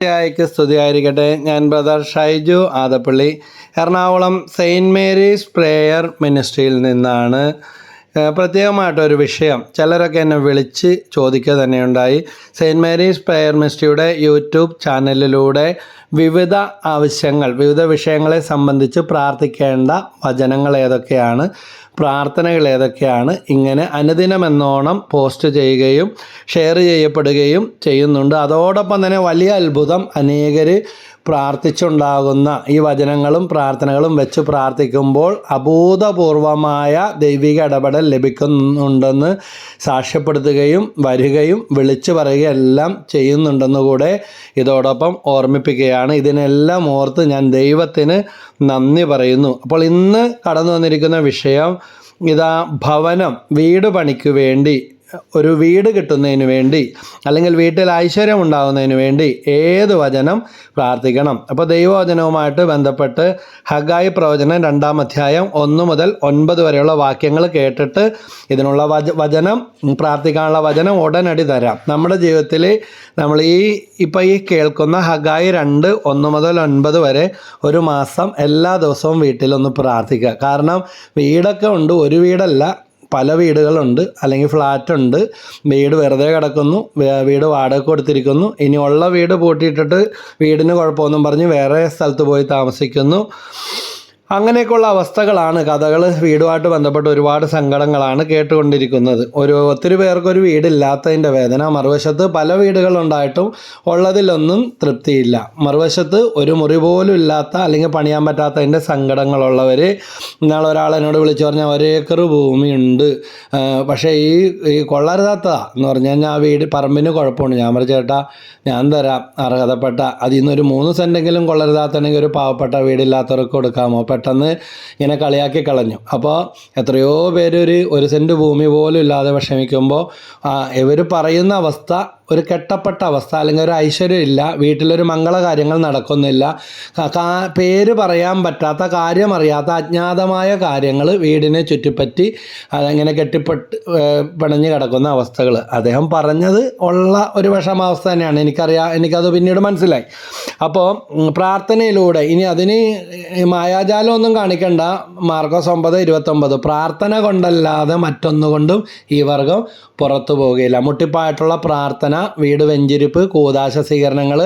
ക്ക് സ്തുതിയായിരിക്കട്ടെ. ഞാൻ brother Shaiju Adappally, Ernakulam Saint Mary's Prayer മിനിസ്ട്രിയിൽ നിന്നാണ്. പ്രത്യേകമായിട്ടൊരു വിഷയം ചിലരൊക്കെ എന്നെ വിളിച്ച് ചോദിക്കുക തന്നെയുണ്ടായി. സെയിൻറ്റ് മേരീസ് പ്രേയർ മിനിസ്ട്രിയുടെ യൂട്യൂബ് ചാനലിലൂടെ വിവിധ ആവശ്യങ്ങൾ, വിവിധ വിഷയങ്ങളെ സംബന്ധിച്ച് പ്രാർത്ഥിക്കേണ്ട വചനങ്ങൾ ഏതൊക്കെയാണ്, പ്രാർത്ഥനകൾ ഏതൊക്കെയാണ്, ഇങ്ങനെ അനുദിനമെന്നോണം പോസ്റ്റ് ചെയ്യുകയും ഷെയർ ചെയ്യപ്പെടുകയും ചെയ്യുന്നുണ്ട്. അതോടൊപ്പം തന്നെ വലിയ അത്ഭുതം, അനേകർ പ്രാർത്ഥിച്ചുണ്ടാകുന്ന ഈ വചനങ്ങളും പ്രാർത്ഥനകളും വെച്ച് പ്രാർത്ഥിക്കുമ്പോൾ അഭൂതപൂർവമായ ദൈവിക ഇടപെടൽ ലഭിക്കുന്നുണ്ടെന്ന് സാക്ഷ്യപ്പെടുത്തുകയും വരികയും വിളിച്ചു പറയുകയും എല്ലാം ചെയ്യുന്നുണ്ടെന്ന് കൂടെ ഇതോടൊപ്പം ഓർമ്മിപ്പിക്കുകയാണ്. ഇതിനെല്ലാം ഓർത്ത് ഞാൻ ദൈവത്തിന് നന്ദി പറയുന്നു. അപ്പോൾ ഇന്ന് കടന്നു വന്നിരിക്കുന്ന വിഷയം ഭവനം, വീട് പണിക്ക് വേണ്ടി, ഒരു വീട് കിട്ടുന്നതിന് വേണ്ടി, അല്ലെങ്കിൽ വീട്ടിൽ ഐശ്വര്യം ഉണ്ടാകുന്നതിന് വേണ്ടി ഏത് വചനം പ്രാർത്ഥിക്കണം. അപ്പോൾ ദൈവവചനവുമായിട്ട് ബന്ധപ്പെട്ട് ഹഗായി പ്രവചനം 2-ാം അധ്യായം 1 മുതൽ 9 വരെയുള്ള വാക്യങ്ങൾ കേട്ടിട്ട് ഇതിനുള്ള വചനം, പ്രാർത്ഥിക്കാനുള്ള വചനം ഉടനടി തരാം. നമ്മുടെ ജീവിതത്തിൽ നമ്മൾ ഈ കേൾക്കുന്ന ഹഗായി 2:1 മുതൽ 9 വരെ ഒരു മാസം എല്ലാ ദിവസവും വീട്ടിലൊന്ന് പ്രാർത്ഥിക്കുക. കാരണം വീടൊക്കെ ഉണ്ട്, ഒരു വീടല്ല, പല വീടുകളുണ്ട്, അല്ലെങ്കിൽ ഫ്ലാറ്റുണ്ട്, വീട് വെറുതെ കിടക്കുന്നു, വീട് വാടക കൊടുത്തിരിക്കുന്നു, ഇനിയുള്ള വീട് പൂട്ടിയിട്ടിട്ട് വീടിന് കുഴപ്പമൊന്നും പറഞ്ഞ് വേറെ സ്ഥലത്ത് പോയി താമസിക്കുന്നു. അങ്ങനെയൊക്കെയുള്ള അവസ്ഥകളാണ്, കഥകൾ, വീടുമായിട്ട് ബന്ധപ്പെട്ട് ഒരുപാട് സങ്കടങ്ങളാണ് കേട്ടുകൊണ്ടിരിക്കുന്നത്. ഒത്തിരി പേർക്കൊരു വീടില്ലാത്തതിൻ്റെ വേദന, മറുവശത്ത് പല വീടുകളുണ്ടായിട്ടും ഉള്ളതിലൊന്നും തൃപ്തിയില്ല, മറുവശത്ത് ഒരു മുറി പോലും ഇല്ലാത്ത അല്ലെങ്കിൽ പണിയാൻ പറ്റാത്തതിൻ്റെ സങ്കടങ്ങളുള്ളവർ. ഇന്നാൾ ഒരാൾ എന്നോട് വിളിച്ചു പറഞ്ഞാൽ 1 ഏക്കർ ഭൂമിയുണ്ട്, പക്ഷേ ഈ കൊള്ളരുതാത്തതാന്ന് പറഞ്ഞു കഴിഞ്ഞാൽ ആ വീട് പറമ്പിന് കുഴപ്പമുണ്ട്. ഞാൻ പറഞ്ഞു, ചേട്ടാ ഞാൻ തരാം, അർഹതപ്പെട്ട അതിൽ നിന്നൊരു 3 സെൻറ്റെങ്കിലും കൊള്ളരുതാത്തണെങ്കിൽ ഒരു പാവപ്പെട്ട വീടില്ലാത്തവർക്ക് കൊടുക്കാമോ? പെട്ടെന്ന് ഇങ്ങനെ കളിയാക്കി കളഞ്ഞു. അപ്പോൾ എത്രയോ പേര് 1 സെൻറ്റ് ഭൂമി പോലും ഇല്ലാതെ വിഷമിക്കുമ്പോൾ ഇവർ പറയുന്ന അവസ്ഥ ഒരു കെട്ടപ്പെട്ട അവസ്ഥ, അല്ലെങ്കിൽ ഒരു ഐശ്വര്യം ഇല്ല, വീട്ടിലൊരു മംഗളകാര്യങ്ങൾ നടക്കുന്നില്ല, പേര് പറയാൻ പറ്റാത്ത, കാര്യം അറിയാത്ത അജ്ഞാതമായ കാര്യങ്ങൾ വീടിനെ ചുറ്റിപ്പറ്റി അങ്ങനെ പിണഞ്ഞ് കിടക്കുന്ന അവസ്ഥകൾ. അദ്ദേഹം പറഞ്ഞത് ഉള്ള ഒരു വിഷമാവസ്ഥ തന്നെയാണ്, എനിക്കത് പിന്നീട് മനസ്സിലായി. അപ്പോൾ പ്രാർത്ഥനയിലൂടെ, ഇനി അതിന് മായാജാലമൊന്നും കാണിക്കണ്ട, മാർക്കോസ് 9:29, പ്രാർത്ഥന കൊണ്ടല്ലാതെ മറ്റൊന്നുകൊണ്ടും ഈ വർഗം പുറത്തു പോവുകയില്ല. മുട്ടിപ്പായിട്ടുള്ള പ്രാർത്ഥന, വീട് വെഞ്ചിരിപ്പ്, കൂദാശ സ്വീകരണങ്ങൾ,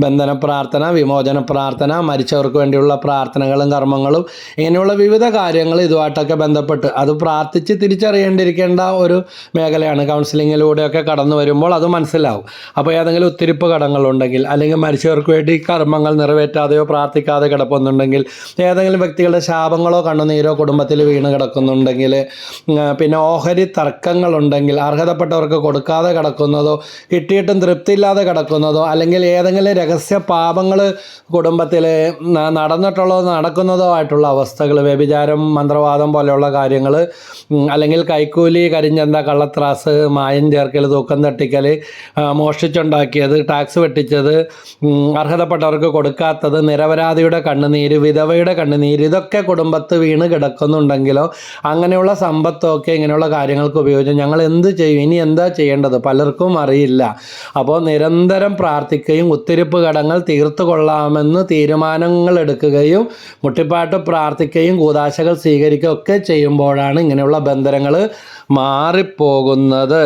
ബന്ധന പ്രാർത്ഥന, വിമോചന പ്രാർത്ഥന, മരിച്ചവർക്ക് വേണ്ടിയുള്ള പ്രാർത്ഥനകളും കർമ്മങ്ങളും, ഇങ്ങനെയുള്ള വിവിധ കാര്യങ്ങൾ ഇതുമായിട്ടൊക്കെ ബന്ധപ്പെട്ട് അത് പ്രാർത്ഥിച്ച് തിരിച്ചറിയേണ്ടിയിരിക്കേണ്ട ഒരു മേഖലയാണ്. കൗൺസിലിങ്ങിലൂടെയൊക്കെ കടന്നു വരുമ്പോൾ അത് മനസ്സിലാവും. അപ്പോൾ ഏതെങ്കിലും ഒത്തിരിപ്പ് കടങ്ങളുണ്ടെങ്കിൽ, അല്ലെങ്കിൽ മരിച്ചവർക്ക് വേണ്ടി കർമ്മങ്ങൾ നിറവേറ്റാതെയോ പ്രാർത്ഥിക്കാതെ കിടപ്പുന്നുണ്ടെങ്കിൽ, ഏതെങ്കിലും വ്യക്തികളുടെ ശാപങ്ങളോ കണ്ണുനീരോ കുടുംബത്തിൽ വീണ് കിടക്കുന്നുണ്ടെങ്കിൽ, പിന്നെ ഓഹരി തർക്കങ്ങളുണ്ടെങ്കിൽ, അർഹതപ്പെട്ടവർക്ക് കൊടുക്കാതെ കിടക്കുന്നതോ കിട്ടിയിട്ടും തൃപ്തിയില്ലാതെ കിടക്കുന്നതോ, അല്ലെങ്കിൽ ഏതെങ്കിലും രഹസ്യ പാപങ്ങൾ കുടുംബത്തിൽ നടക്കുന്നതോ ആയിട്ടുള്ള അവസ്ഥകൾ, വ്യഭിചാരം, മന്ത്രവാദം പോലെയുള്ള കാര്യങ്ങൾ, അല്ലെങ്കിൽ കൈക്കൂലി, കരിഞ്ചന്ത, കള്ളത്രാസ്, മായം ചേർക്കൽ, തൂക്കം തട്ടിക്കൽ, മോഷ്ടിച്ചുണ്ടാക്കിയത്, ടാക്സ് വെട്ടിച്ചത്, അർഹതപ്പെട്ടവർക്ക് കൊടുക്കാത്തത്, നിരപരാധിയുടെ കണ്ണുനീര്, വിധവയുടെ കണ്ണുനീര്, ഇതൊക്കെ കുടുംബത്ത് വീണ് കിടക്കുന്നുണ്ടെങ്കിലോ അങ്ങനെയുള്ള സമ്പത്തൊക്കെ ഇങ്ങനെയുള്ള കാര്യങ്ങൾക്ക് ഉപയോഗിച്ച് ഞങ്ങൾ എന്ത് ചെയ്യും, ഇനി എന്താ ചെയ്യേണ്ടത് പലർക്കും അറിയില്ല. അപ്പോൾ നിരന്തരം പ്രാർത്ഥിക്കുകയും ഒത്തിരിപ്പ് കടങ്ങൾ തീർത്തു കൊള്ളാമെന്ന് തീരുമാനങ്ങൾ എടുക്കുകയും മുട്ടിപ്പാട്ട് പ്രാർത്ഥിക്കുകയും കൂദാശകൾ സ്വീകരിക്കുകയും ഒക്കെ ചെയ്യുമ്പോഴാണ് ഇങ്ങനെയുള്ള ബന്ധനങ്ങൾ മാറിപ്പോകുന്നത്.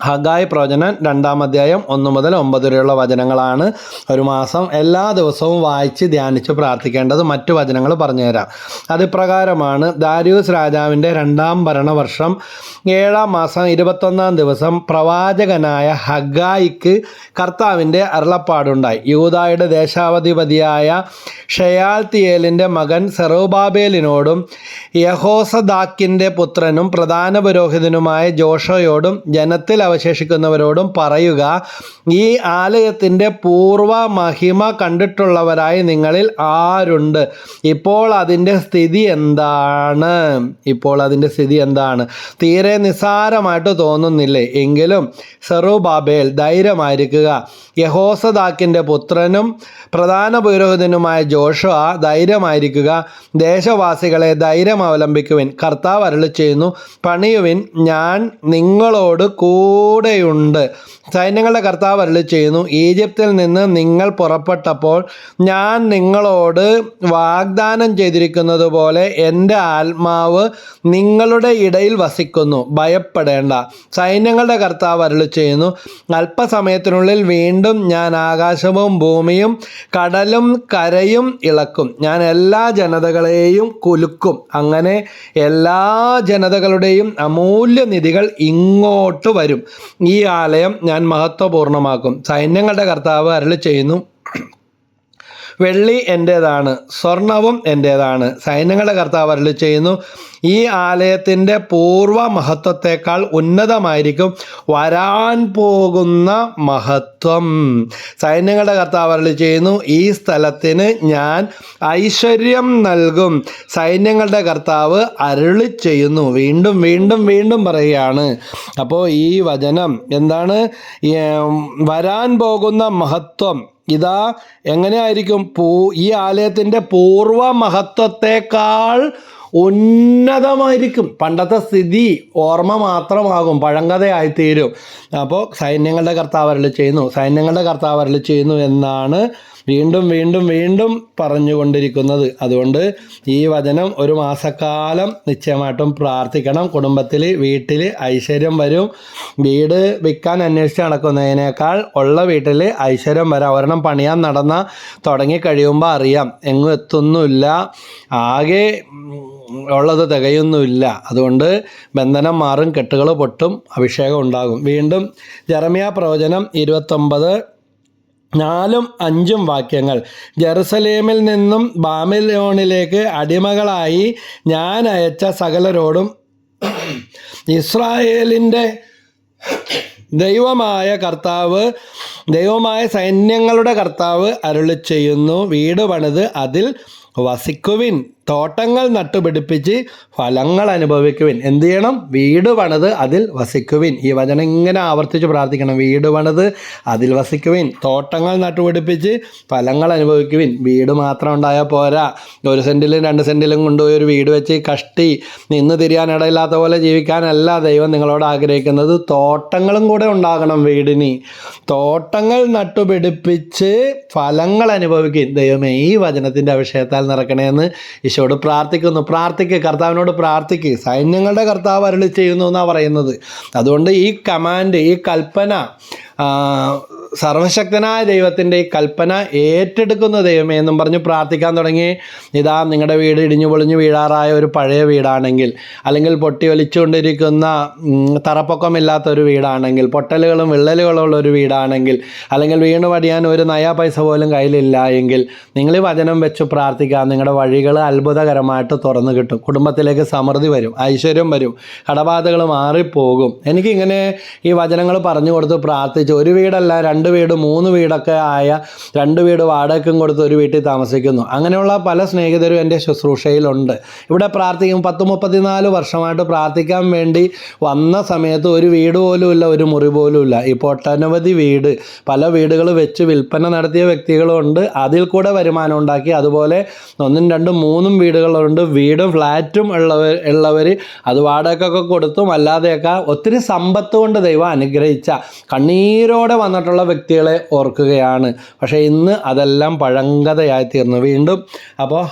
ഹഗായി പ്രവചനം 2-ാം അധ്യായം 1 മുതൽ 9 വരെയുള്ള വചനങ്ങളാണ് ഒരു മാസം എല്ലാ ദിവസവും വായിച്ച് ധ്യാനിച്ച് പ്രാർത്ഥിക്കേണ്ടത്. മറ്റു വചനങ്ങൾ പറഞ്ഞുതരാം. അത് പ്രകാരമാണ്: ദാരിയൂസ് രാജാവിൻ്റെ 2-ാം ഭരണവർഷം 7-ാം മാസം 21-ാം ദിവസം പ്രവാചകനായ ഹഗായിക്ക് കർത്താവിൻ്റെ അരുളപ്പാടുണ്ടായി. യൂദായുടെ ദേശാധിപതിയായ ഷെയാൽത്തിയേലിൻ്റെ മകൻ സെറുബാബേലിനോടും യഹോസദാക്കിൻ്റെ പുത്രനും പ്രധാന പുരോഹിതനുമായ ജോഷയോടും ജനത്തിൽ അവശേഷിക്കുന്നവരോടും പറയുക: ഈ ആലയത്തിൻ്റെ പൂർവ്വ മഹിമ കണ്ടിട്ടുള്ളവരായി നിങ്ങളിൽ ആരുണ്ട്? ഇപ്പോൾ അതിൻ്റെ സ്ഥിതി എന്താണ്? തീരെ നിസ്സാരമായിട്ട് തോന്നുന്നില്ലേ? എങ്കിലും സെറുബാബേൽ ധൈര്യമായിരിക്കുക, യഹോസദാക്കിൻ്റെ പുത്രനും പ്രധാന പുരോഹിതനുമായ ജോഷുവ ധൈര്യമായിരിക്കുക, ദേശവാസികളെ ധൈര്യം അവലംബിക്കുവിൻ. കർത്താവ് അരുളിച്ചെയ്യുന്നു: പണിയുവിൻ, ഞാൻ നിങ്ങളോട് കൂടെയുണ്ട്. സൈന്യങ്ങളുടെ കർത്താവ് അരുളിച്ചെയ്യുന്നു, ഈജിപ്തിൽ നിന്ന് നിങ്ങൾ പുറപ്പെട്ടപ്പോൾ ഞാൻ നിങ്ങളോട് വാഗ്ദാനം ചെയ്തിരിക്കുന്നത് പോലെ എൻ്റെ ആത്മാവ് നിങ്ങളുടെ ഇടയിൽ വസിക്കുന്നു. ഭയപ്പെടേണ്ട. സൈന്യങ്ങളുടെ കർത്താവ് അരുളിച്ചെയ്യുന്നു, അല്പസമയത്തിനുള്ളിൽ വീണ്ടും ഞാൻ ആകാശവും ഭൂമിയും കടലും കരയും ഇളക്കും. ഞാൻ എല്ലാ ജനതകളെയും കുലുക്കും. അങ്ങനെ എല്ലാ ജനതകളുടെയും അമൂല്യ നിധികൾ ഇങ്ങോട്ട് വരും. ഈ ആലയം ഞാൻ മഹത്വപൂർണ്ണമാക്കും. സൈന്യങ്ങളുടെ കർത്താവ് അരുളിച്ചെയ്യുന്നു, വെള്ളി എൻ്റേതാണ്, സ്വർണവും എൻ്റേതാണ്. സൈന്യങ്ങളുടെ കർത്താവ് അരുളിച്ചെയ്യുന്നു, ഈ ആലയത്തിൻ്റെ പൂർവ്വ മഹത്വത്തെക്കാൾ ഉന്നതമായിരിക്കും വരാൻ പോകുന്ന മഹത്വം. സൈന്യങ്ങളുടെ കർത്താവ് അരുളിച്ചെയ്യുന്നു, ഈ സ്ഥലത്തിന് ഞാൻ ഐശ്വര്യം നൽകും. സൈന്യങ്ങളുടെ കർത്താവ് അരുളിച്ചെയ്യുന്നു. വീണ്ടും വീണ്ടും വീണ്ടും പറയുകയാണ്. അപ്പോൾ ഈ വചനം എന്താണ്? വരാൻ പോകുന്ന മഹത്വം ഇതാ എങ്ങനെയായിരിക്കും? ഈ ആലയത്തിൻ്റെ പൂർവ്വ മഹത്വത്തെക്കാൾ ഉന്നതമായിരിക്കും. പണ്ടത്തെ സ്ഥിതി ഓർമ്മ മാത്രമാകും, പഴങ്കഥയായിത്തീരും. അപ്പോൾ സൈന്യങ്ങളുടെ കർത്താവ് അരുളിച്ചെയ്യുന്നു, സൈന്യങ്ങളുടെ കർത്താവ് അരുളിച്ചെയ്യുന്നു എന്നാണ് വീണ്ടും വീണ്ടും വീണ്ടും പറഞ്ഞുകൊണ്ടിരിക്കുന്നത്. അതുകൊണ്ട് ഈ വചനം ഒരു മാസക്കാലം നിശ്ചയമായിട്ടും പ്രാർത്ഥിക്കണം. കുടുംബത്തിൽ, വീട്ടിൽ ഐശ്വര്യം വരും. വീട് വിൽക്കാൻ അന്വേഷിച്ച് നടക്കുന്നതിനേക്കാൾ ഉള്ള വീട്ടിൽ ഐശ്വര്യം വരാം. ഒരെണ്ണം പണിയാൻ തുടങ്ങിക്കഴിയുമ്പോൾ അറിയാം എങ്ങും എത്തുന്നില്ല, ആകെ ഉള്ളത് തികയൊന്നുമില്ല. അതുകൊണ്ട് ബന്ധനം മാറും, കെട്ടുകൾ പൊട്ടും, അഭിഷേകം ഉണ്ടാകും. വീണ്ടും ജെറമ്യാ പ്രവചനം 29:4-5 വാക്യങ്ങൾ. ജെറുസലേമിൽ നിന്നും ബാബിലോണിലേക്ക് അടിമകളായി ഞാൻ അയച്ച സകലരോടും ഇസ്രായേലിൻ്റെ ദൈവമായ സൈന്യങ്ങളുടെ കർത്താവ് അരുളിച്ചെയ്യുന്നു, വീട് പണിത് അതിൽ വസിക്കുവിൻ, തോട്ടങ്ങൾ നട്ടുപിടിപ്പിച്ച് ഫലങ്ങൾ അനുഭവിക്കുവിൻ. എന്ത് ചെയ്യണം? വീട് പണിത് അതിൽ വസിക്കുവിൻ. ഈ വചനം ഇങ്ങനെ ആവർത്തിച്ച് പ്രാർത്ഥിക്കണം. വീട് പണിത് അതിൽ വസിക്കുവിൻ, തോട്ടങ്ങൾ നട്ടുപിടിപ്പിച്ച് ഫലങ്ങൾ അനുഭവിക്കുവിൻ. വീട് മാത്രം ഉണ്ടായാൽ പോരാ. 1 സെൻറ്റിലും 2 സെൻറ്റിലും കൊണ്ടുപോയി ഒരു വീട് വെച്ച് കഷ്ടി നിന്ന് തിരിയാനിടയില്ലാത്ത പോലെ ജീവിക്കാനല്ല ദൈവം നിങ്ങളോട് ആഗ്രഹിക്കുന്നത്. തോട്ടങ്ങളും കൂടെ ഉണ്ടാകണം വീടിന്. തോട്ടങ്ങൾ നട്ടുപിടിപ്പിച്ച് ഫലങ്ങൾ അനുഭവിക്കും. ദൈവമേ, ഈ വചനത്തിൻ്റെ അഭിഷേകത്താൽ നിറക്കണേന്ന് ഈശോയോട് പ്രാർത്ഥിക്കുന്നു. കർത്താവിനോട് പ്രാർത്ഥിക്ക്. സൈന്യങ്ങളുടെ കർത്താവ് അരുളിച്ചെയ്യുന്നു എന്നാണ് പറയുന്നത്. അതുകൊണ്ട് ഈ കമാൻഡ്, ഈ കൽപ്പന, സർവശക്തനായ ദൈവത്തിൻ്റെ ഈ കൽപ്പന ഏറ്റെടുക്കുന്ന ദൈവമേ എന്നും പറഞ്ഞ് പ്രാർത്ഥിക്കാൻ തുടങ്ങി. ഇതാ നിങ്ങളുടെ വീട് ഇടിഞ്ഞു പൊളിഞ്ഞു വീഴാറായ ഒരു പഴയ വീടാണെങ്കിൽ, അല്ലെങ്കിൽ പൊട്ടി ഒലിച്ചുകൊണ്ടിരിക്കുന്ന തറപ്പൊക്കമില്ലാത്ത ഒരു വീടാണെങ്കിൽ, പൊട്ടലുകളും വിള്ളലുകളും ഉള്ള ഒരു വീടാണെങ്കിൽ, അല്ലെങ്കിൽ വീണ് പടിയാൻ ഒരു നയാ പൈസ പോലും കയ്യിലില്ല എങ്കിൽ നിങ്ങൾ ഈ വചനം വെച്ച് പ്രാർത്ഥിക്കുക. നിങ്ങളുടെ വഴികൾ അത്ഭുതകരമായിട്ട് തുറന്നു കിട്ടും. കുടുംബത്തിലേക്ക് സമൃദ്ധി വരും, ഐശ്വര്യം വരും, കടബാധകൾ മാറിപ്പോകും. എനിക്കിങ്ങനെ ഈ വചനങ്ങൾ പറഞ്ഞു കൊടുത്ത് പ്രാർത്ഥിച്ച് ഒരു വീടല്ല 2 വീട് 3 വീടൊക്കെ ആയ 2 വീട് വാടകയ്ക്കും കൊടുത്ത് ഒരു വീട്ടിൽ താമസിക്കുന്നു. അങ്ങനെയുള്ള പല സ്നേഹിതരും എൻ്റെ ശുശ്രൂഷയിലുണ്ട്. ഇവിടെ പ്രാർത്ഥിക്കും. 34 വർഷമായിട്ട് പ്രാർത്ഥിക്കാൻ വേണ്ടി വന്ന സമയത്ത് ഒരു വീട് പോലും ഇല്ല, ഒരു മുറി പോലും ഇല്ല. ഇപ്പോൾ ഒട്ടനവധി വീട്, പല വീടുകൾ വെച്ച് വിൽപ്പന നടത്തിയ വ്യക്തികളുണ്ട്. അതിൽ കൂടെ വരുമാനം ഉണ്ടാക്കി. അതുപോലെ 1, 2, 3 വീടുകളുണ്ട്. വീടും ഫ്ലാറ്റും ഉള്ളവർ അത് വാടകയ്ക്കൊക്കെ കൊടുത്തും അല്ലാതെയൊക്കെ ഒത്തിരി സമ്പത്ത് കൊണ്ട് ദൈവം അനുഗ്രഹിച്ച കണ്ണീരോടെ വന്നിട്ടുള്ള വ്യക്തികളെ ഓർക്കുകയാണ്. പക്ഷേ ഇന്ന് അതെല്ലാം പഴങ്കഥയായി തീർന്നു വീണ്ടും. അപ്പോൾ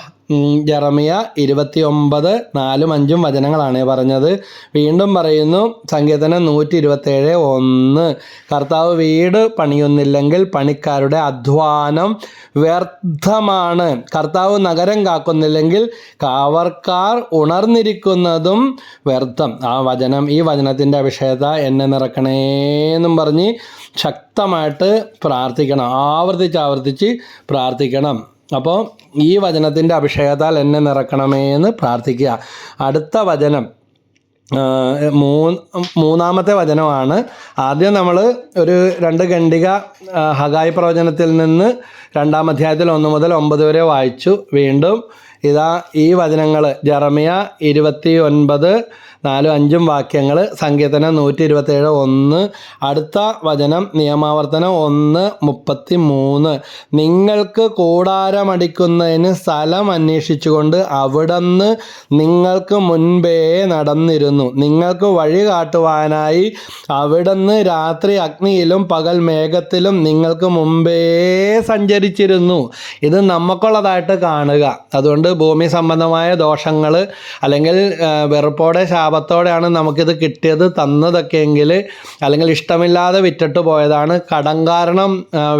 ജെറമ്യ 29:4-5 വചനങ്ങളാണ് പറഞ്ഞത്. വീണ്ടും പറയുന്നു, സങ്കീർത്തനം 127:1, കർത്താവ് വീട് പണിയുന്നില്ലെങ്കിൽ പണിക്കാരുടെ അധ്വാനം വ്യർത്ഥമാണ്. കർത്താവ് നഗരം കാക്കുന്നില്ലെങ്കിൽ കാവർക്കാർ ഉണർന്നിരിക്കുന്നതും വ്യർത്ഥം. ഈ വചനത്തിൻ്റെ അഭിഷേകത എന്നെ നിറക്കണേന്നും പറഞ്ഞ് ശക്തമായിട്ട് പ്രാർത്ഥിക്കണം. ആവർത്തിച്ച് പ്രാർത്ഥിക്കണം. അപ്പോൾ ഈ വചനത്തിൻ്റെ അഭിഷേകത്താൽ എന്നെ നിറക്കണമേ എന്ന് പ്രാർത്ഥിക്കുക. അടുത്ത വചനം മൂന്നാമത്തെ വചനമാണ്. ആദ്യം നമ്മൾ ഒരു 2 ഖണ്ഡിക ഹഗായി പ്രവചനത്തിൽ നിന്ന് 2-ാം അധ്യായത്തിൽ 1 മുതൽ 9 വരെ വായിച്ചു. വീണ്ടും ഇതാ ഈ വചനങ്ങൾ ജെറമ്യ 29 4, 5 വാക്യങ്ങൾ. സങ്കീർത്തനം 127:1. അടുത്ത വചനം നിയമാവർത്തനം 1:33. നിങ്ങൾക്ക് കൂടാരമടിക്കുന്നതിന് സ്ഥലം അന്വേഷിച്ചുകൊണ്ട് അവിടുന്ന് നിങ്ങൾക്ക് മുൻപേ നടന്നിരുന്നു. നിങ്ങൾക്ക് വഴി കാട്ടുവാനായി അവിടുന്ന് രാത്രി അഗ്നിയിലും പകൽ മേഘത്തിലും നിങ്ങൾക്ക് മുമ്പേ സഞ്ചരിച്ചിരുന്നു. ഇത് നമുക്കുള്ളതായിട്ട് കാണുക. അതുകൊണ്ട് ഭൂമി സംബന്ധമായ ദോഷങ്ങൾ അല്ലെങ്കിൽ വെറുപ്പോടെ ശാപത്തോടെയാണ് നമുക്കിത് കിട്ടിയത് തന്നതൊക്കെ എങ്കിൽ, അല്ലെങ്കിൽ ഇഷ്ടമില്ലാതെ വിറ്റിട്ട് പോയതാണ്, കടം കാരണം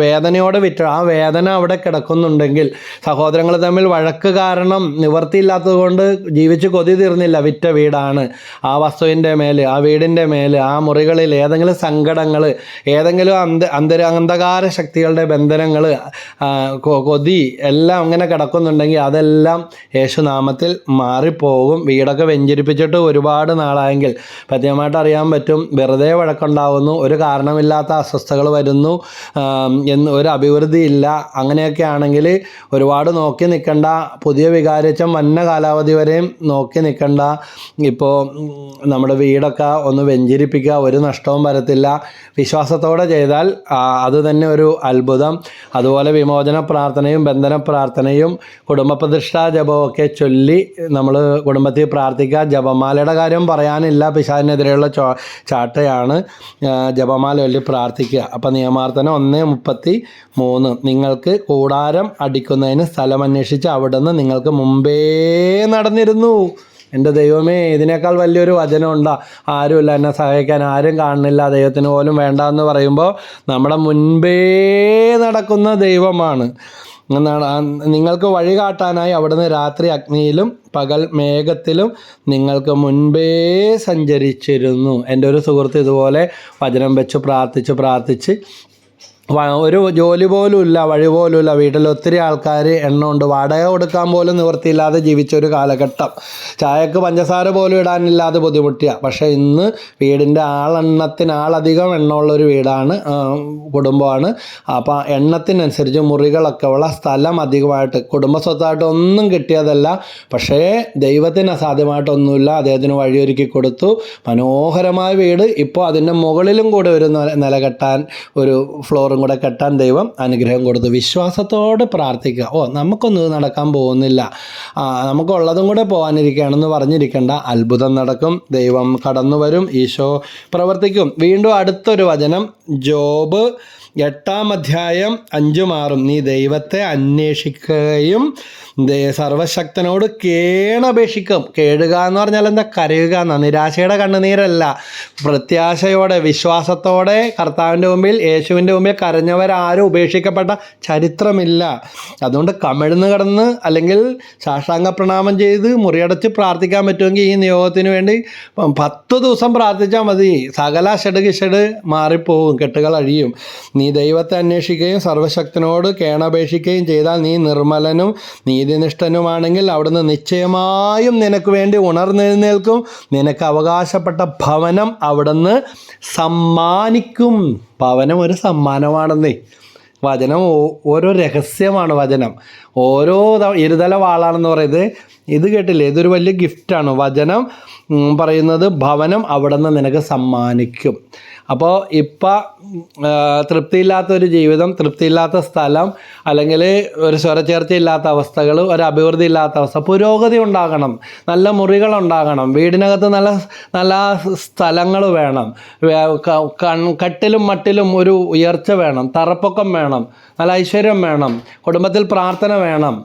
വേദനയോടെ ആ വേദന അവിടെ കിടക്കുന്നുണ്ടെങ്കിൽ, സഹോദരങ്ങൾ തമ്മിൽ വഴക്ക് കാരണം നിവൃത്തിയില്ലാത്തത് കൊണ്ട് ജീവിച്ച് കൊതി തീർന്നില്ല, വിറ്റ വീടാണ്, ആ വസ്തുവിൻ്റെ മേൽ, ആ വീടിൻ്റെ മേൽ, ആ മുറികളിൽ ഏതെങ്കിലും സങ്കടങ്ങൾ, ഏതെങ്കിലും അന്ധകാര ശക്തികളുടെ ബന്ധനങ്ങൾ, കൊതി എല്ലാം അങ്ങനെ കിടക്കുന്നുണ്ടെങ്കിൽ അതെല്ലാം യേശുനാമത്തിൽ മാറിപ്പോകും. വീടൊക്കെ വെഞ്ചരിപ്പിച്ചിട്ട് ഒരുപാട് നാളായെങ്കിൽ പ്രത്യേകമായിട്ട് അറിയാൻ പറ്റും. വെറുതെ വഴക്കുണ്ടാകുന്നു, ഒരു കാരണമില്ലാത്ത അസ്വസ്ഥതകൾ വരുന്നു, ഒരു അഭിവൃദ്ധി ഇല്ല. അങ്ങനെയൊക്കെ ആണെങ്കിൽ ഒരുപാട് നോക്കി നിൽക്കണ്ട. പുതിയ വികാരിച്ചം വന്ന കാലാവധി വരെയും നോക്കി നിൽക്കണ്ട. ഇപ്പോൾ നമ്മുടെ വീടൊക്കെ ഒന്ന് വെഞ്ചരിപ്പിക്കുക, ഒരു നഷ്ടവും വരത്തില്ല. വിശ്വാസത്തോടെ ചെയ്താൽ അത് തന്നെ ഒരു അത്ഭുതം. അതുപോലെ വിമോചന പ്രാർത്ഥനയും ബന്ധന പ്രാർത്ഥനയും കുടുംബ പ്രതിഷ്ഠാ ജപമൊക്കെ ചൊല്ലി നമ്മൾ കുടുംബത്തിൽ പ്രാർത്ഥിക്കുക. ജപമാലയുടെ കാര്യം പറയാനില്ല, പിശാചിനെതിരെയുള്ള ചാട്ടയാണ്. ജപമാല ചൊല്ലി പ്രാർത്ഥിക്കുക. അപ്പം നിയമാവർത്തനം 1:33. നിങ്ങൾക്ക് കൂടാരം അടിക്കുന്നതിന് സ്ഥലം അന്വേഷിച്ച് അവിടുന്ന് നിങ്ങൾക്ക് മുമ്പേ നടന്നിരുന്നു. എൻ്റെ ദൈവമേ, ഇതിനേക്കാൾ വലിയൊരു വചനം ഉണ്ടോ? ആരുമില്ല എന്നെ സഹായിക്കാൻ, ആരും കാണുന്നില്ല, ദൈവത്തിന് പോലും വേണ്ട എന്ന് പറയുമ്പോൾ നമ്മുടെ മുൻപേ നടക്കുന്ന ദൈവമാണ്. നിങ്ങൾക്ക് വഴി കാട്ടാനായി അവിടുന്ന് രാത്രി അഗ്നിയിലും പകൽ മേഘത്തിലും നിങ്ങൾക്ക് മുൻപേ സഞ്ചരിച്ചിരുന്നു. എൻ്റെ ഒരു സുഹൃത്ത് ഇതുപോലെ വചനം വെച്ച് പ്രാർത്ഥിച്ച് ഒരു ജോലി പോലും ഇല്ല, വഴി പോലും ഇല്ല, വീട്ടിൽ ഒത്തിരി ആൾക്കാർ എണ്ണമുണ്ട്, വാടക കൊടുക്കാൻ പോലും നിവൃത്തിയില്ലാതെ ജീവിച്ചൊരു കാലഘട്ടം, ചായക്ക് പഞ്ചസാര പോലും ഇടാനില്ലാതെ ബുദ്ധിമുട്ടിയ. പക്ഷേ ഇന്ന് വീടിൻ്റെ ആളധികം എണ്ണമുള്ളൊരു വീടാണ്, കുടുംബമാണ്. അപ്പോൾ എണ്ണത്തിനനുസരിച്ച് മുറികളൊക്കെ ഉള്ള സ്ഥലം അധികമായിട്ട്, കുടുംബ സ്വത്തായിട്ട് ഒന്നും കിട്ടിയതല്ല, പക്ഷേ ദൈവത്തിന് അസാധ്യമായിട്ടൊന്നുമില്ല. അദ്ദേഹത്തിന് വഴിയൊരുക്കി കൊടുത്തു. മനോഹരമായ വീട്. ഇപ്പോൾ അതിൻ്റെ മുകളിലും കൂടെ ഒരു നില കെട്ടാൻ, ഒരു ഫ്ലോറും കൂടെ കെട്ടാൻ ദൈവം അനുഗ്രഹം കൊടുത്തു. വിശ്വാസത്തോടെ പ്രാർത്ഥിക്കുക. നമുക്കൊന്നും നടക്കാൻ പോകുന്നില്ല, നമുക്കുള്ളതും കൂടെ പോകാനിരിക്കുകയാണെന്ന് പറഞ്ഞിരിക്കേണ്ട. അത്ഭുതം നടക്കും, ദൈവം കടന്നു വരും, ഈശോ പ്രവർത്തിക്കും. വീണ്ടും അടുത്തൊരു വചനം, ജോബ് 8:5-6. നീ ദൈവത്തെ അന്വേഷിക്കുകയും സർവശക്തനോട് കേണപേക്ഷിക്കും. കേഴുക എന്ന് പറഞ്ഞാൽ എന്താ? കരയുക എന്ന. നിരാശയുടെ കണ്ണുനീരല്ല, പ്രത്യാശയോടെ വിശ്വാസത്തോടെ കർത്താവിൻ്റെ മുമ്പിൽ, യേശുവിൻ്റെ മുമ്പിൽ കരഞ്ഞവരാരും ഉപേക്ഷിക്കപ്പെട്ട ചരിത്രമില്ല. അതുകൊണ്ട് കമിഴ്ന്ന് കിടന്ന് അല്ലെങ്കിൽ സാഷ്ടാംഗ പ്രണാമം ചെയ്ത് മുറിയടച്ച് പ്രാർത്ഥിക്കാൻ പറ്റുമെങ്കിൽ ഈ നിയോഗത്തിന് വേണ്ടി 10 ദിവസം പ്രാർത്ഥിച്ചാൽ മതി. സകല ഷഡ് മാറിപ്പോവും, കെട്ടുകൾ അഴിയും. നീ ദൈവത്തെ അന്വേഷിക്കുകയും സർവശക്തനോട് കേണപേക്ഷിക്കുകയും ചെയ്താൽ നീ നിർമ്മലനും നീതിനിഷ്ഠനുമാണെങ്കിൽ അവിടുന്ന് നിശ്ചയമായും നിനക്ക് വേണ്ടി ഉണർന്നെഴുന്നേൽക്കും. നിനക്ക് അവകാശപ്പെട്ട ഭവനം അവിടുന്ന് സമ്മാനിക്കും. ഭവനം ഒരു സമ്മാനമാണെന്നേ. വചനം ഓരോ രഹസ്യമാണ്. വചനം ഓരോ ഇരുതല വാളാണെന്ന് പറയുന്നത്. ഇത് കേട്ടില്ലേ? ഇതൊരു വലിയ ഗിഫ്റ്റാണ്. വചനം പറയുന്നത് ഭവനം അവിടുന്ന് നിനക്ക് സമ്മാനിക്കും. അപ്പോൾ ഇപ്പം തൃപ്തിയില്ലാത്തൊരു ജീവിതം, തൃപ്തിയില്ലാത്ത സ്ഥലം, അല്ലെങ്കിൽ ഒരു സ്വരച്ചേർച്ചയില്ലാത്ത അവസ്ഥകൾ, ഒരു അഭിവൃദ്ധി ഇല്ലാത്ത അവസ്ഥ, പുരോഗതി ഉണ്ടാകണം, നല്ല മുറികളുണ്ടാകണം, വീടിനകത്ത് നല്ല നല്ല സ്ഥലങ്ങൾ വേണം, കട്ടിലും മട്ടിലും ഒരു ഉയർച്ച വേണം, തറപ്പൊക്കം വേണം, നല്ല ഐശ്വര്യം വേണം, കുടുംബത്തിൽ പ്രാർത്ഥന വേണം,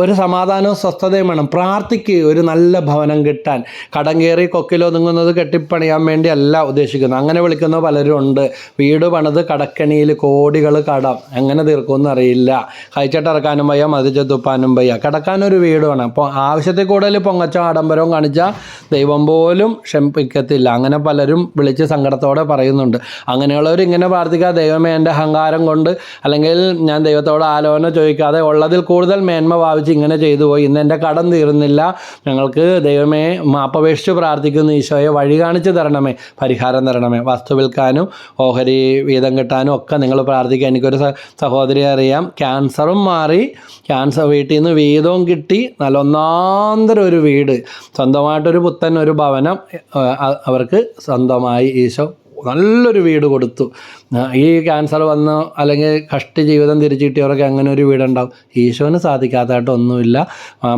ഒരു സമാധാനവും സ്വസ്ഥതയും വേണം. പ്രാർത്ഥിക്കുക ഒരു നല്ല ഭവനം കിട്ടാൻ. കടം കയറി കൊക്കിലോ ഒതുങ്ങുന്നത് കെട്ടിപ്പണിയാൻ വേണ്ടി അല്ല ഉദ്ദേശിക്കുന്നത്. അങ്ങനെ വിളിക്കുന്ന പലരും ഉണ്ട്. വീട് പണിത് കടക്കണിയിൽ കോടികൾ കടം, എങ്ങനെ തീർക്കുമെന്ന് അറിയില്ല. കഴിച്ചിട്ടിറക്കാനും വയ്യ, മതിച്ചെത്തുപ്പാനും വയ്യ. കിടക്കാനൊരു വീട് വേണം. അപ്പോൾ ആവശ്യത്തിൽ കൂടുതൽ പൊങ്ങച്ചോ ആഡംബരവും കാണിച്ചാൽ ദൈവം പോലും ക്ഷമിക്കത്തില്ല. അങ്ങനെ പലരും വിളിച്ച് സങ്കടത്തോടെ പറയുന്നുണ്ട്. അങ്ങനെയുള്ളവർ ഇങ്ങനെ പ്രാർത്ഥിക്കുക, ദൈവമേ എൻ്റെ അഹങ്കാരം കൊണ്ട്, അല്ലെങ്കിൽ ഞാൻ ദൈവത്തോട് ആലോചന ചോദിക്കാതെ ഉള്ളതിൽ കൂടുതൽ മേന്മ പ്രാപിച്ച് ഇങ്ങനെ ചെയ്തു പോയി, ഇന്ന് എൻ്റെ കടം തീർന്നില്ല, ഞങ്ങൾക്ക് ദൈവമേ മാപ്പപേക്ഷിച്ച് പ്രാർത്ഥിക്കുന്നു, ഈശോയെ വഴി കാണിച്ച് തരണമേ, പരിഹാരം തരണമേ. വസ്തു വിൽക്കാനും ഓഹരി വീതം കിട്ടാനും ഒക്കെ നിങ്ങൾ പ്രാർത്ഥിക്കുക. എനിക്കൊരു സഹോദരിയെ അറിയാം, ക്യാൻസറും മാറി, ക്യാൻസർ വീട്ടിൽ നിന്ന് വീതവും കിട്ടി, നല്ല ഒന്നാന്തരം ഒരു വീട്, സ്വന്തമായിട്ടൊരു പുത്തൻ ഒരു ഭവനം അവർക്ക് സ്വന്തമായി. ഈശോ നല്ലൊരു വീട് കൊടുത്തു. ഈ ക്യാൻസർ വന്ന് അല്ലെങ്കിൽ കഷ്ടി ജീവിതം തിരിച്ചു കിട്ടിയവർക്ക് അങ്ങനെ ഒരു വീടുണ്ടാവും. ഈശോന് സാധിക്കാത്തതായിട്ട് ഒന്നുമില്ല.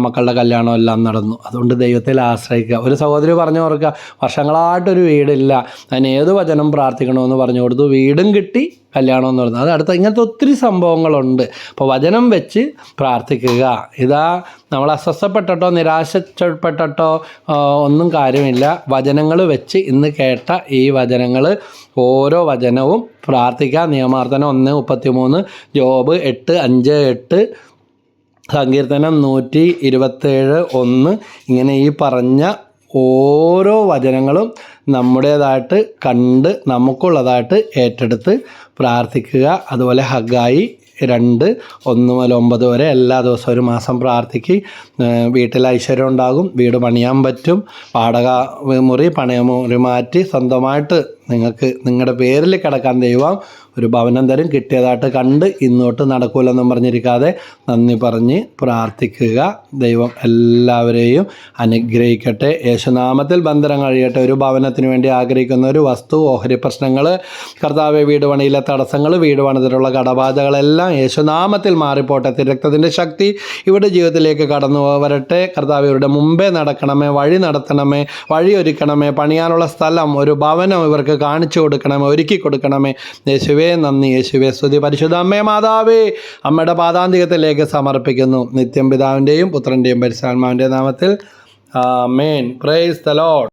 മക്കളുടെ കല്യാണം എല്ലാം നടന്നു. അതുകൊണ്ട് ദൈവത്തിൽ ആശ്രയിക്കുക. ഒരു സഹോദരി പറഞ്ഞു ഓർക്കുക, വർഷങ്ങളായിട്ടൊരു വീടില്ല, അതിന് ഏത് വചനം പ്രാർത്ഥിക്കണമെന്ന് പറഞ്ഞു കൊടുത്തു, വീടും കിട്ടി, കല്യാണമെന്ന് പറഞ്ഞു. അത് അടുത്ത ഇങ്ങനത്തെ ഒത്തിരി സംഭവങ്ങളുണ്ട്. അപ്പോൾ വചനം വെച്ച് പ്രാർത്ഥിക്കുക. ഇതാ നമ്മൾ അസ്വസ്ഥപ്പെട്ടിട്ടോ നിരാശപ്പെട്ടിട്ടോ ഒന്നും കാര്യമില്ല. വചനങ്ങൾ വെച്ച് ഇന്ന് കേട്ട ഈ വചനങ്ങൾ ഓരോ വചനവും പ്രാർത്ഥിക്കുക. നിയമാർത്ഥനം 1:33, ജോബ് 8:5-8, സങ്കീർത്തനം 127:1, ഇങ്ങനെ ഈ പറഞ്ഞ ഓരോ വചനങ്ങളും നമ്മുടേതായിട്ട് കണ്ട് നമുക്കുള്ളതായിട്ട് ഏറ്റെടുത്ത് പ്രാർത്ഥിക്കുക. അതുപോലെ ഹഗ്ഗായി 2:1-9 വരെ എല്ലാ ദിവസവും ഒരു മാസം പ്രാർത്ഥിക്കുക. വീട്ടിൽ ഐശ്വര്യം ഉണ്ടാകും, വീട് പണിയാൻ പറ്റും, വാടക മുറി പണയമുറി മാറ്റി സ്വന്തമായിട്ട് നിങ്ങൾക്ക് നിങ്ങളുടെ പേരിൽ കിടക്കാൻ ദൈവം ഒരു ഭവനം തരും. കിട്ടിയതായിട്ട് കണ്ട് ഇന്നോട്ട് നടക്കൂലെന്നും പറഞ്ഞിരിക്കാതെ നന്ദി പറഞ്ഞ് പ്രാർത്ഥിക്കുക. ദൈവം എല്ലാവരെയും അനുഗ്രഹിക്കട്ടെ. യേശുനാമത്തിൽ ബന്ധനം കഴിയട്ടെ. ഒരു ഭവനത്തിന് വേണ്ടി ആഗ്രഹിക്കുന്ന ഒരു വസ്തു, ഓഹരി പ്രശ്നങ്ങൾ, കർത്താവെ വീട് പണിയിലെ തടസ്സങ്ങൾ, വീട് പണിതിട്ടുള്ള കടബാധകളെല്ലാം യേശുനാമത്തിൽ മാറിപ്പോട്ടെ. തിരക്തത്തിൻ്റെ ശക്തി ഇവരുടെ ജീവിതത്തിലേക്ക് കടന്നു വരട്ടെ. കർത്താവ് ഇവരുടെ മുമ്പേ നടക്കണമേ, വഴി നടത്തണമേ, വഴി ഒരുക്കണമേ, പണിയാനുള്ള സ്ഥലം, ഒരു ഭവനം ഇവർക്ക് കാണിച്ചു കൊടുക്കണമേ, ഒരുക്കി കൊടുക്കണമേ. യേശുവേ നന്ദി, യേശുവേ സ്തുതി. പരിശുദ്ധ അമ്മേ മാതാവേ, അമ്മയുടെ പാദാന്തികത്തിലേക്ക് സമർപ്പിക്കുന്നു. നിത്യം പിതാവിൻ്റെയും പുത്രൻ്റെയും പരിശുദ്ധാത്മാവിൻ്റെ നാമത്തിൽ ആമേൻ. Praise the Lord.